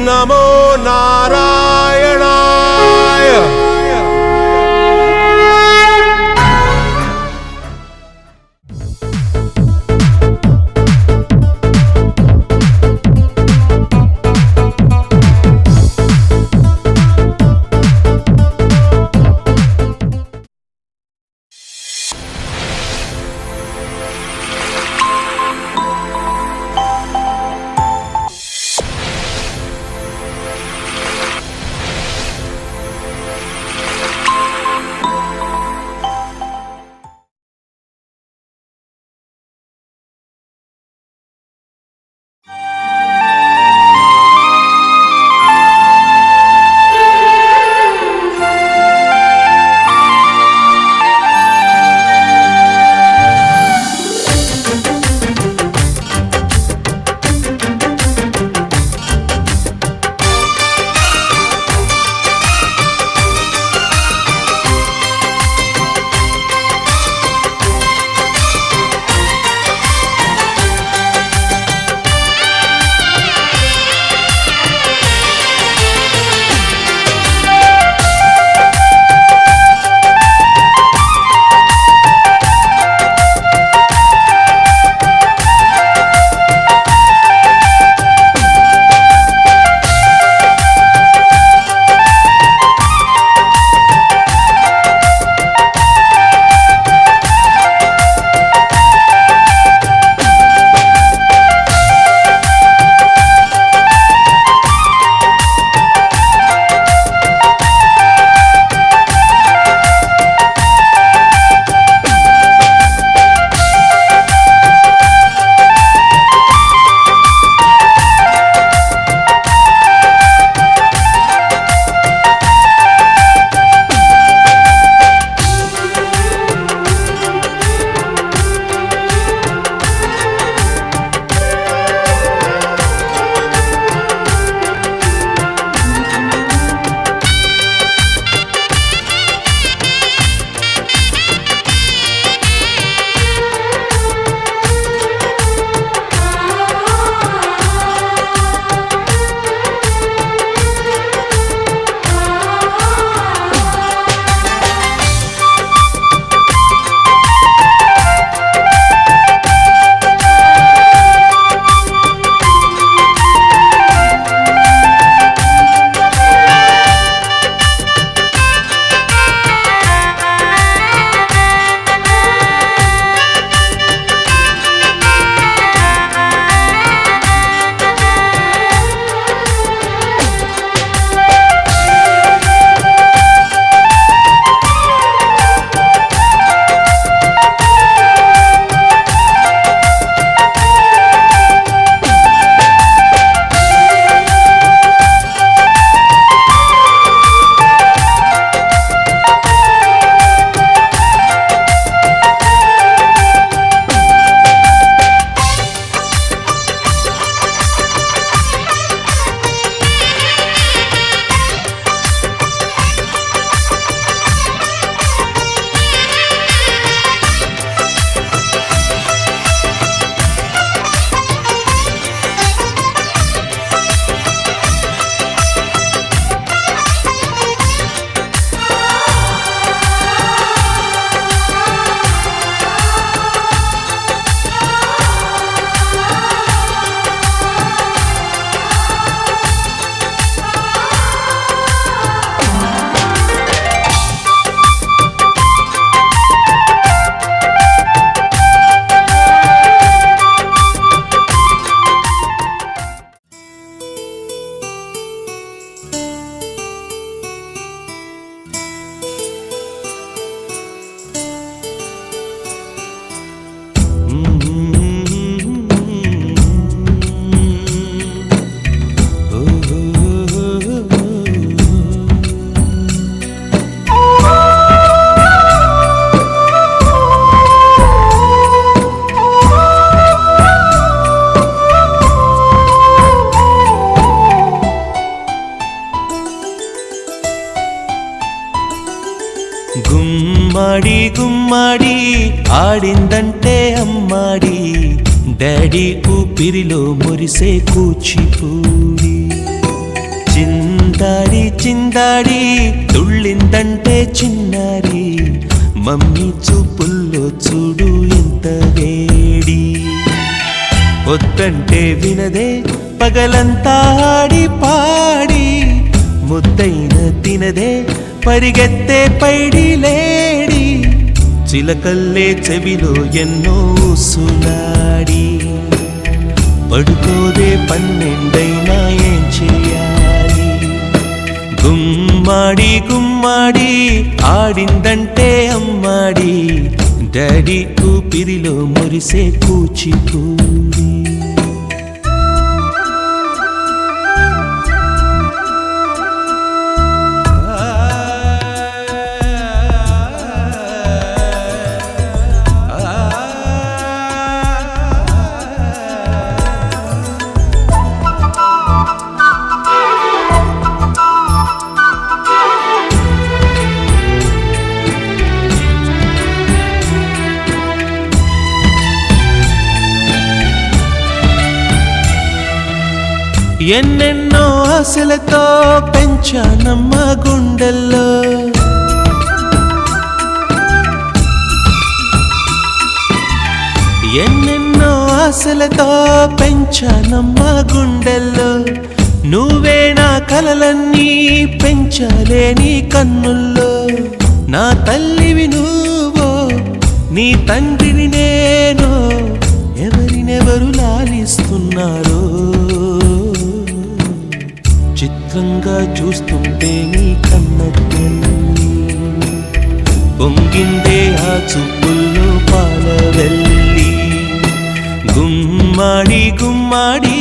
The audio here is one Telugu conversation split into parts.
నమో నారాయణాయ. గుమ్మాడి గుమ్మాడి ఆడిందంటే అమ్మాడి డాడీ ఊపిరిలో మురిసే కూచిపూడి చిందాడి చిందాడి తుళ్ళిందంటే చిన్నారి మమ్మీ చూపుల్లో చూడు ఎంత వేడి వద్దంటే వినదే పగలంతా ఆడి పాడి ముద్దైన తినదే పరిగెత్తే పైడి లేడి చిలకల్లే చెవిలో ఎన్నో సులాడి పడుకోదే పన్నెండైనా ఏం చేయాలి గుమ్మాడి గుమ్మాడి ఆడిందంటే అమ్మాడి డాడీ ఊపిరిలో మురిసే కూచిపూడి ఎన్నెన్నో ఆశలతో పెంచానమ్మ గుండెల్లో ఎన్నెన్నో ఆశలతో పెంచానమ్మ గుండెల్లో నువ్వే నా కలలన్నీ పెంచాలే నీ కన్నుల్లో నా తల్లివి నువ్వో నీ తండ్రిని నేను ఎవరినెవరు లాలిస్తున్నారో చిత్రంగా చూస్తుంటే నీ కన్నెల్లి పొంగిందే ఆ చూపుల్లో పాలవెల్లి గుమ్మాడి గుమ్మాడి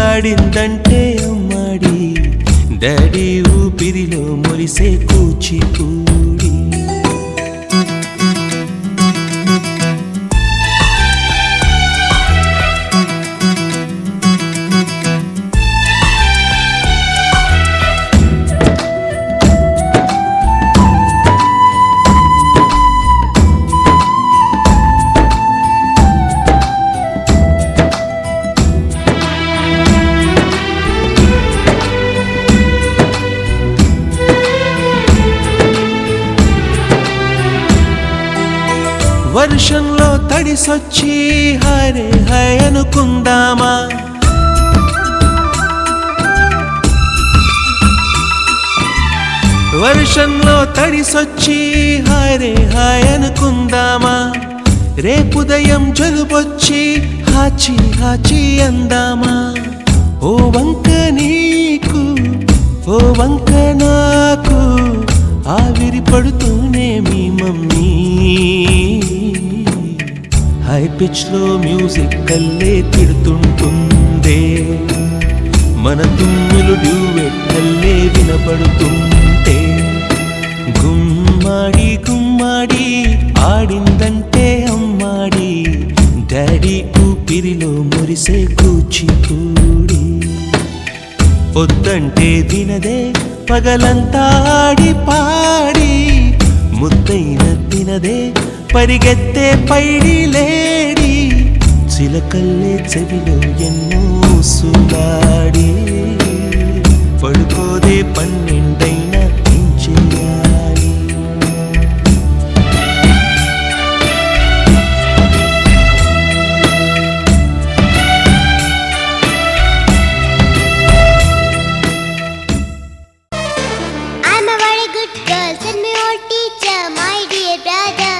ఆడిందంటే అమ్మాడి డాడీ ఊపిరిలో మురిసే కూచిపూడి వర్షంలో తడిసొచ్చి హరే హై అనుకుందామా వర్షంలో తడిసొచ్చి హరే హై అనుకుందామా రేపుదయం జలుబొచ్చి హాచి హాచి అందామా ఓ వంక నీకు ఓ వంక నాకు ఆవిరి పడుతూనే మీ మమ్మీ హై పిచ్ లో మ్యూజిక్ కల్లే తిడుతుంటుందే మన తుమ్ములు డ్యూయెట్ కల్లే వినపడుతుంటే గుమ్మాడి గుమ్మాడి ఆడిందంటే అమ్మాడి డాడీ ఊపిరిలో మురిసే కూచిపూడి వద్దంటే వినదే పగలంతా ఆడి పాడి ముద్దైన తినదే పరిగెత్తే పైడి లేడి చిలకల్లే చెవిలో ఎన్నో సులాడి పడుకోదే పన్నెండైనా ఏం చేయాలి I'm a very good girl, said my old teacher, my dear brother.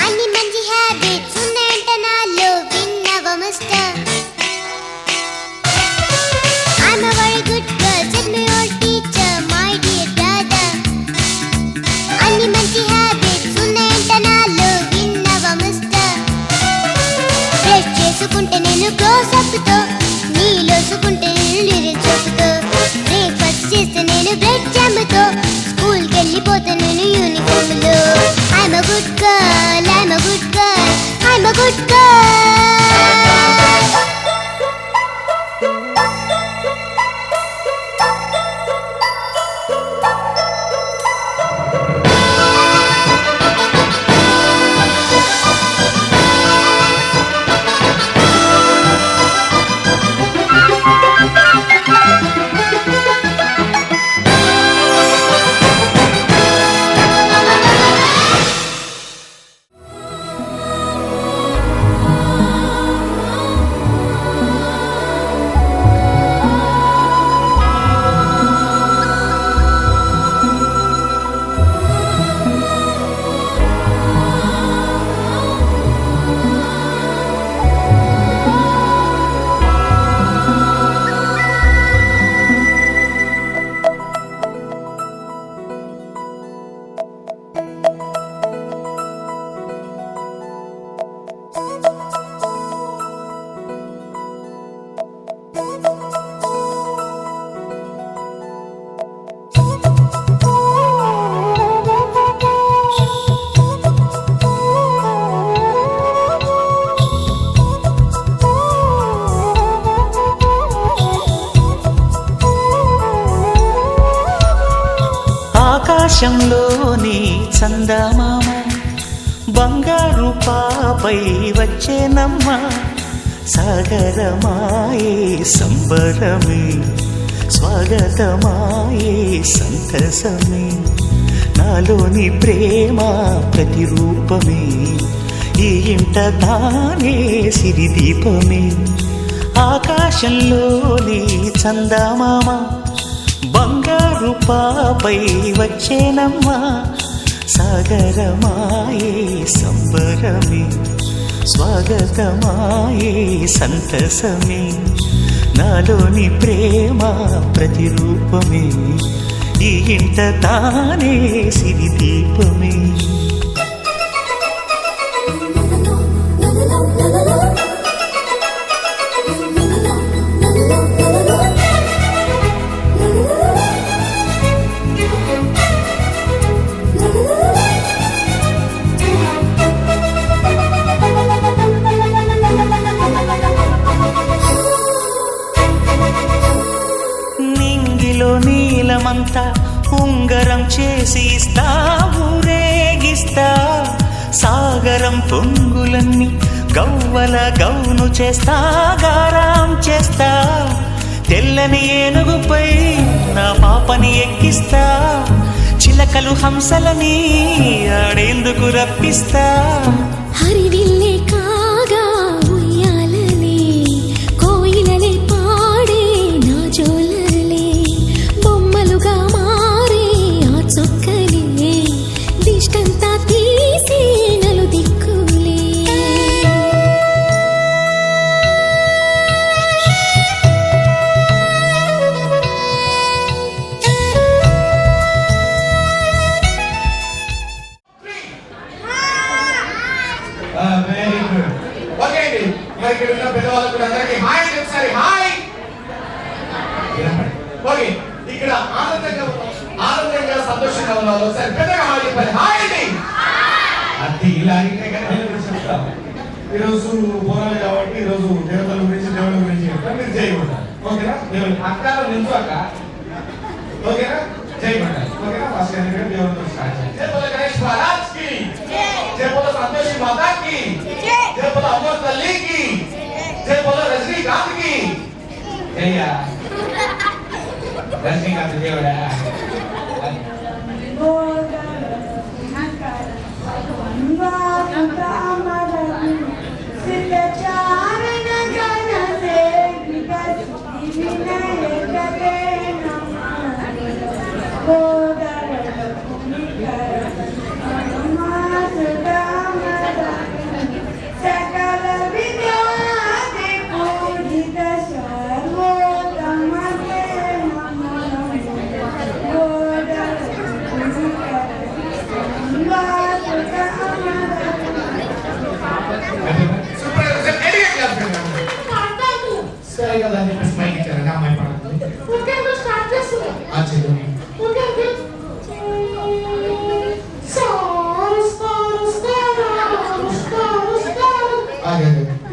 అన్ని మంచి హ్యాబిట్స్ ఉన్నాయంట నాలో విన్నవ mister. I'm a very good girl, said my old teacher, my dear brother. అన్ని మంచి హ్యాబిట్స్ ఉన్నాయంట నాలో విన్నవ మిస్టర్. బ్రష్ చేసుకుంటే నేను క్లోజ్ అప్ తో నీలోసుకుంటే నేను లిరిక్స్ చెప్పుతో బ్రేక్ఫాస్ట్ చేస్తే నేను బ్రెడ్ జామ్ తో స్కూల్కి వెళ్ళిపోతే నేను యూనిఫామ్ లో I'm a good girl, I'm a good girl, I'm a good girl. ఆకాశంలోని చందమామ బంగారు పాపై వచ్చేనమ్మ సాగరమాయే సంబరమే స్వాగతమాయే సంతసమే నాలోని ప్రేమ ప్రతిరూపమే ఈ ఇంట తానే సిరిదీపమే ఆకాశంలోని చందమామ బంగారు పాపై వచ్చేనమ్మా సాగరమాయే సంబరమే స్వాగతమాయే సంతసమే నాలోని ప్రేమ ప్రతిరూపమే ఈ ఇంట తానే సిరిదీపమే నీలమంతా ఉంగరం చేసి ఇస్తా ఊరేగిస్తా సాగరం పొంగులన్నీ గవ్వల గౌను చేస్తా గారాం చేస్తా తెల్లని ఏనుగుపై నా పాపని ఎక్కిస్తా చిలకలు హంసలని ఆడేందుకు రప్పిస్తా హరివిల్లే కాగా ఉయ్యాలలే కోయిలలే పాడే నా జోలలే బొమ్మలుగా మారే ఆ చొక్కలే దిష్టంతా తీసే నలు దిక్కులే వెరీ గుడ్. ఓకే అండి, మరి ఇక్కడ ఉన్న పెద్దవాళ్ళకు కూడా అందరికీ హాయ్ అండి, ఒకసారి హాయ్. ఓకే, ఇక్కడ ఆనందంగా సంతోషంగా ఉన్న వాళ్ళు ఒకసారి పెద్దగా హాయ్ చెప్పాలి. హాయ్ అండి. అది ఇలా అయితే కదా చెప్తాం. ఈరోజు పోరాలు కాబట్టి ఈరోజు దేవతల గురించి దేవుళ్ళ గురించి చెప్తాం. మీరు చేయకూడదు. ఓకేనా? దేవుడు అక్కలో నించు అక్క. ఓకేనా? చేయమంటారు. ఓకేనా? ఫస్ట్ ఎందుకంటే దేవుడితో స్టార్ట్ చేయాలి. జై బోలో గణేష్ మహారాజ్ కి జై బోలో సంతోషి మాతా కి జై బోలో అమర్ తల్లి కి జై బోలో రజనీకాంత్ కి జయ రజనీకాంత్ దేవుడా. సరే కదా అని చెప్పేసి మైక్ ఇచ్చారండి, అమ్మాయి పాడుతుంది.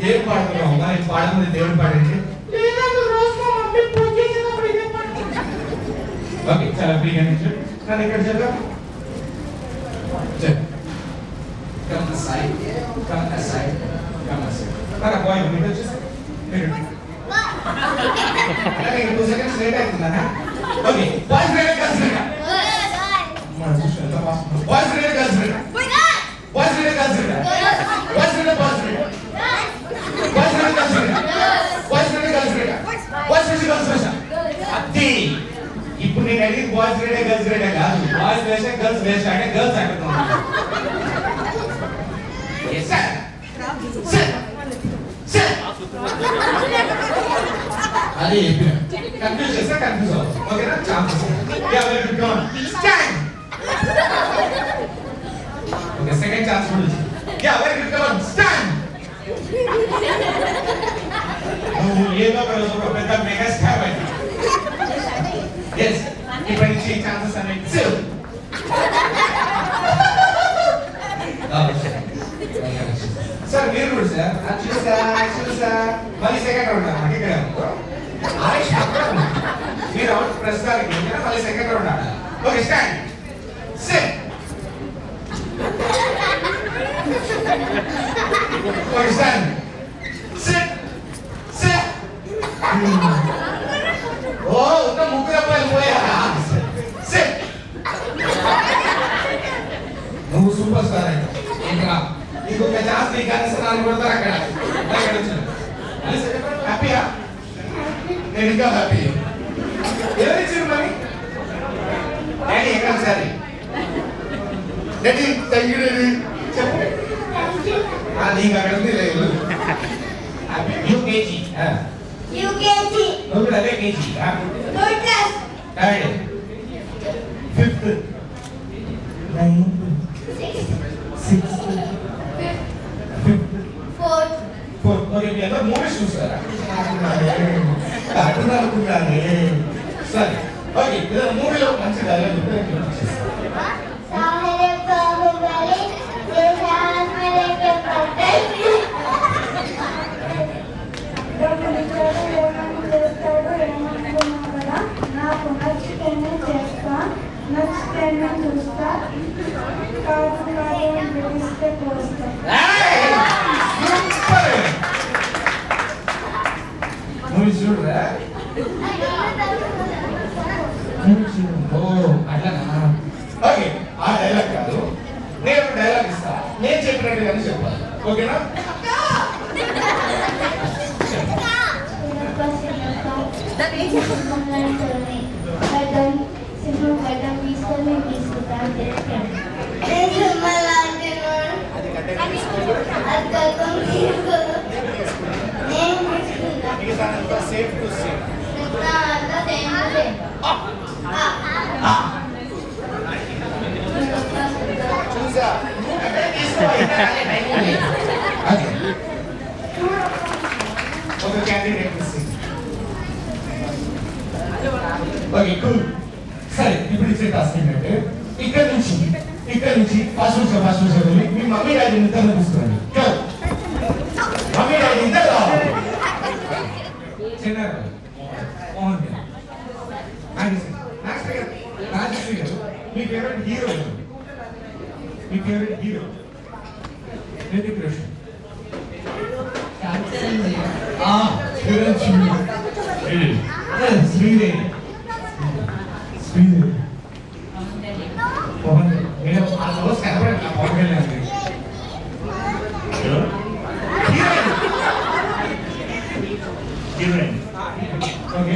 ఏం పాడుతున్నావు? మరి పాడమంది దేవుడు పాడండి. ఓకే, చాలా ఫ్రీగా నన్ను ఇక్కడ చెప్పా Come aside. Come aside. Come aside. Para boy, మీరు వచ్చేసి మీరు అలాగే 2 seconds లేట్ అవుతుందా? Okay, boys ready girls ready. Boys ready girls ready. Boys ready girls ready. Boys ready boys ready. Boys ready girls ready. Boys ready girls ready. Boys ready girls ready. అత్తి ఇప్పుడు నేను అడిగి బాయ్స్ రెడీ గర్ల్స్ రెడీ కాదు. బాయ్స్ వేసే గర్ల్స్ వేసే అంటే గర్ల్స్ ఆడుతున్నాను. Yes sir. Sir. Sir. అది కన్ఫ్యూజ్ చేస్తే కన్ఫ్యూజ్ అవుతుంది. ఓకేనా? Chance. Yeah very good. Come on. Stand. Okay, second chance ఉంది. Yeah very good. Come on. Stand. నువ్వు ఏదో ఒక పెద్ద మెగా స్టార్ అయ్యి. yes. ఇప్పటి నుంచి ఛాన్సెస్ అనేవి సేవ్. సార్ మీరు కూడా సార్ చూసా మళ్ళీ సెకండ్ రౌండ్ అన్నమాట. ఇక్కడ ఆయుష్ మీరు అవుట్ ప్రస్తుతానికి మళ్ళీ సెకండ్ రౌండ్ ఆడాలి. Okay, stand. హ్యాపీయా? నేను ఇంకా హ్యాపీ. ఎవరు ఇచ్చారు మరి? డాడీ ఎక్కడ సారి? Daddy thank you daddy. చెప్పు. నీకు అక్కడ ఉంది లేదు. యూకేజీ. నువ్వు కూడా అదే KG. Daddy 5th 9th 6th 5th 4th. Okay, మీ అందరూ మూవీస్ చూస్తారా? అనుకున్నాను. సరే ఓకే, ఏదైనా మూవీలో మంచి డైలాగ్ చెప్తే నాకు నచ్చితేనే చేస్తా, నచ్చితేనే చూస్తా, కాదు పిలిస్తే పోస్తా. మూవీస్ చూడరా? ఓ అట్లా. ఓకే, ఆ డైలాగ్ కాదు, నేను డైలాగ్ ఇస్తా, నేను చెప్పినట్టుగానే చెప్పాలి. ఓకేనా? Safe to safe. చూసా ఒక క్యాండిడేట్. Okay cool. సరే, ఇప్పుడు ఇచ్చే టాస్క్ ఏంటంటే ఇక్కడ నుంచి ఫస్ట్ వెళ్ళి మీ మమ్మీ డాడీ ఇద్దరు తీసుకురండి. మమ్మీ డాడీ ఇద్దరు రావాలి. చిన్న మోహన్ రాజశ్రీ గారు, మీ ఫేవరెట్ హీరో? మీ ఫేవరెట్ హీరో హృతిక్ రోషన్. శ్రీదేవి. మోహన్ నేను ఆ రోజు కనపడట్లా. మోహన్ గారు హీరోయిన్. ఓకే,